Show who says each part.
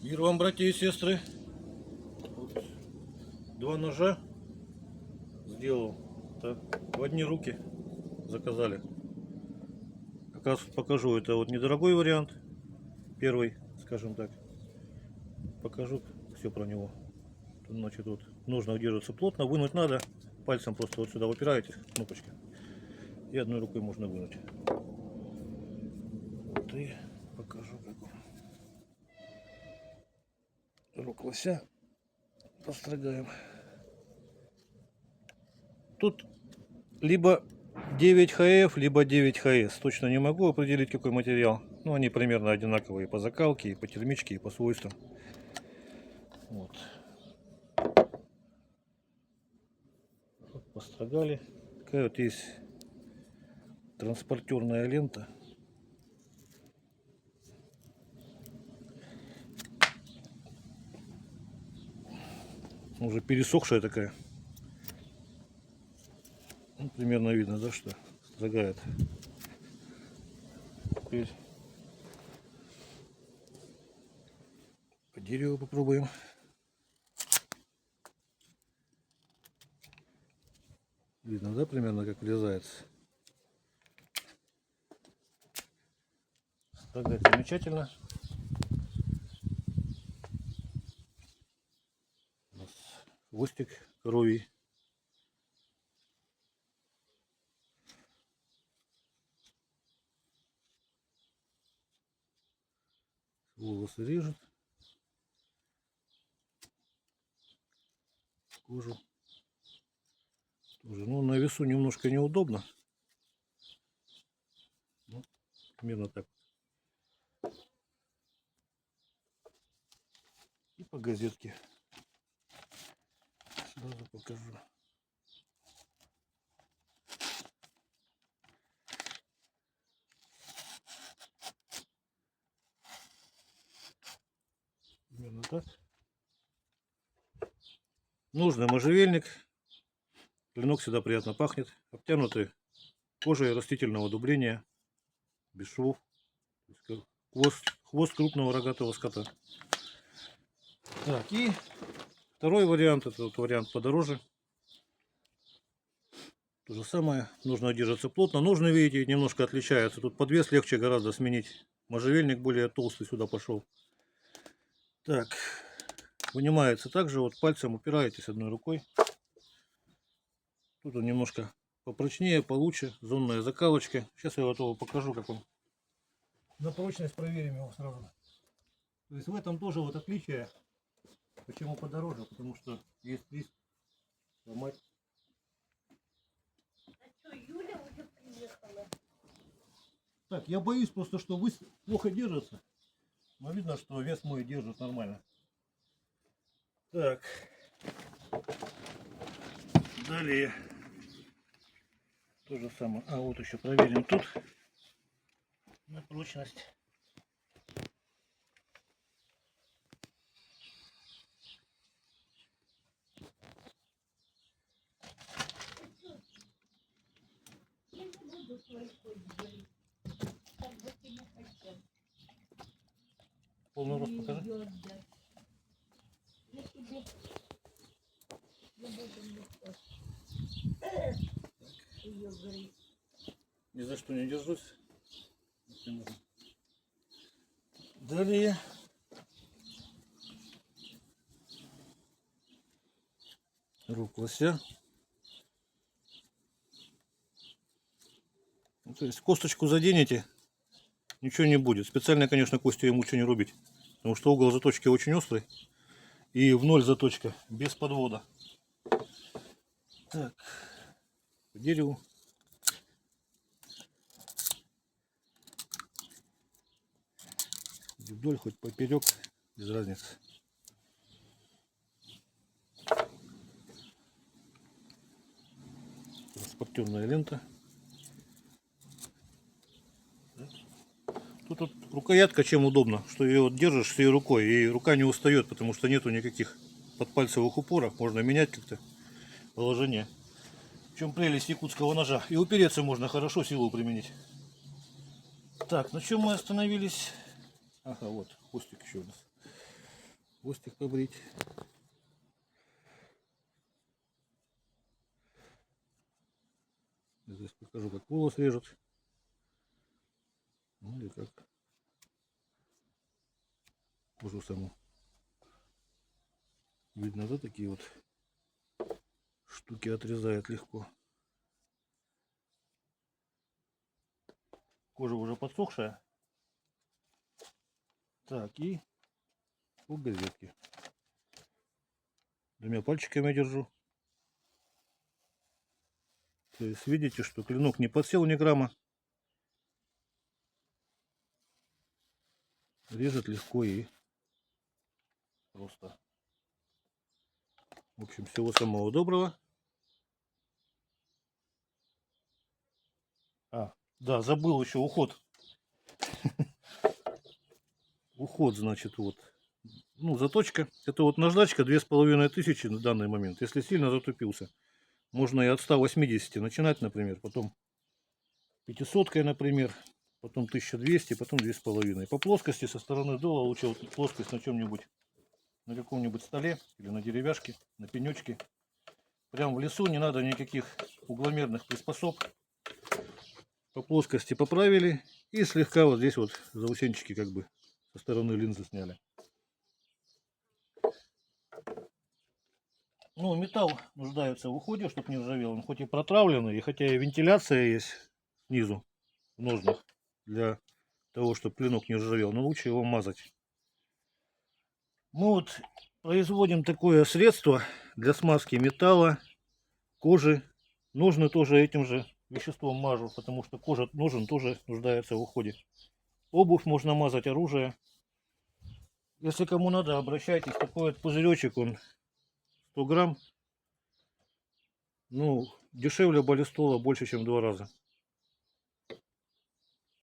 Speaker 1: Мир вам, братья и сестры. Вот два ножа сделал. Так, в одни руки заказали. Как раз покажу. Это вот недорогой вариант. Первый, скажем так. Покажу все про него. Значит, вот нужно удерживаться плотно. Вынуть надо. Пальцем просто вот сюда выпираете кнопочка. И одной рукой можно вынуть. Вот и покажу, как он. Рог лося построгаем. Тут либо 9ХФ, либо 9ХС. Точно не могу определить, какой материал. Но они примерно одинаковые по закалке, и по термичке, и по свойствам. Вот. Построгали. Такая вот есть транспортерная лента. Уже пересохшая такая. Ну, примерно видно, да, что строгает. Теперь по дереву попробуем. Видно, да, примерно как врезается. Строгает замечательно. У нас хвостик коровий. Волосы режет. Кожу. Тоже, ну, на весу немножко неудобно. Ну, примерно так. И по газетке. Сразу покажу. Примерно так. Нужный можжевельник. Клинок всегда приятно пахнет. Обтянутый кожей растительного дубления. Без швов. Хвост крупного рогатого скота. Так, и второй вариант. Это вот вариант подороже. То же самое. Нужно держаться плотно. Ножны, видите, немножко отличаются. Тут подвес легче гораздо сменить. Можжевельник более толстый сюда пошел. Так. Вынимается также. Вот пальцем упираетесь одной рукой. Тут он немножко попрочнее, получше. Зонная закалочка. Сейчас я готово покажу, как он. На прочность проверим его сразу. То есть в этом тоже вот отличие. Почему подороже? Потому что есть риск сломать.
Speaker 2: А что, Юля уже приехала?
Speaker 1: Так, я боюсь просто, что вы плохо держится. Но видно, что вес мой держит нормально. Так. Далее. То же самое. А вот еще проверим тут. На прочность.
Speaker 2: Я не буду свой кот говорить. Так бы ты не хотел.
Speaker 1: Полный рост покажи.
Speaker 2: Её отдать. Я тебе... Я буду не хочешь. Ее говорит.
Speaker 1: Ни за что не держусь. Далее. Рог лося. Ну, то есть косточку заденете, ничего не будет. Специально, конечно, костью ему лучше не рубить. Потому что угол заточки очень острый. И в ноль заточка, без подвода. Так. По дереву. Вдоль, хоть поперек, без разницы. Транспортерная лента. Тут вот рукоятка чем удобно, что ее вот держишь всей рукой, и рука не устает, потому что нету никаких подпальцевых упоров. Можно менять как-то положение. В чем прелесть якутского ножа. И упереться можно хорошо, силу применить. Так, на чем мы остановились? Ага, вот хвостик еще у нас. хвостик побрить. Здесь покажу, как волос режут. Ну или как кожу саму. Видно, да, такие вот штуки отрезает легко. Кожа уже подсохшая. Так, и по газетке. Двумя пальчиками я держу. То есть видите, что клинок не подсел ни грамма. Режет легко и просто. В общем, всего самого доброго. Да, забыл еще уход. Уход, значит, вот. Ну, заточка. Это вот наждачка 2500 на данный момент. Если сильно затупился, можно и от 180 начинать, например. Потом 500, например. Потом 1200, потом 2,5. По плоскости со стороны дола лучше вот плоскость на чем-нибудь, на каком-нибудь столе или на деревяшке, на пенечке. Прям в лесу не надо никаких угломерных приспособ. По плоскости поправили и слегка вот здесь вот заусенчики как бы со стороны линзы сняли. Ну, металл нуждается в уходе, чтобы не ржавел. Он хоть и протравленный, и хотя и вентиляция есть снизу в ножнах для того, чтобы клинок не ржавел, но лучше его мазать. Мы вот производим такое средство для смазки металла, кожи. Ножны тоже этим же веществом мажу, потому что кожа ножен тоже нуждается в уходе. Обувь можно мазать, оружие. Если кому надо, обращайтесь. Такой вот пузыречек, он 100 грамм. Ну, дешевле баллистола больше, чем в 2 раза.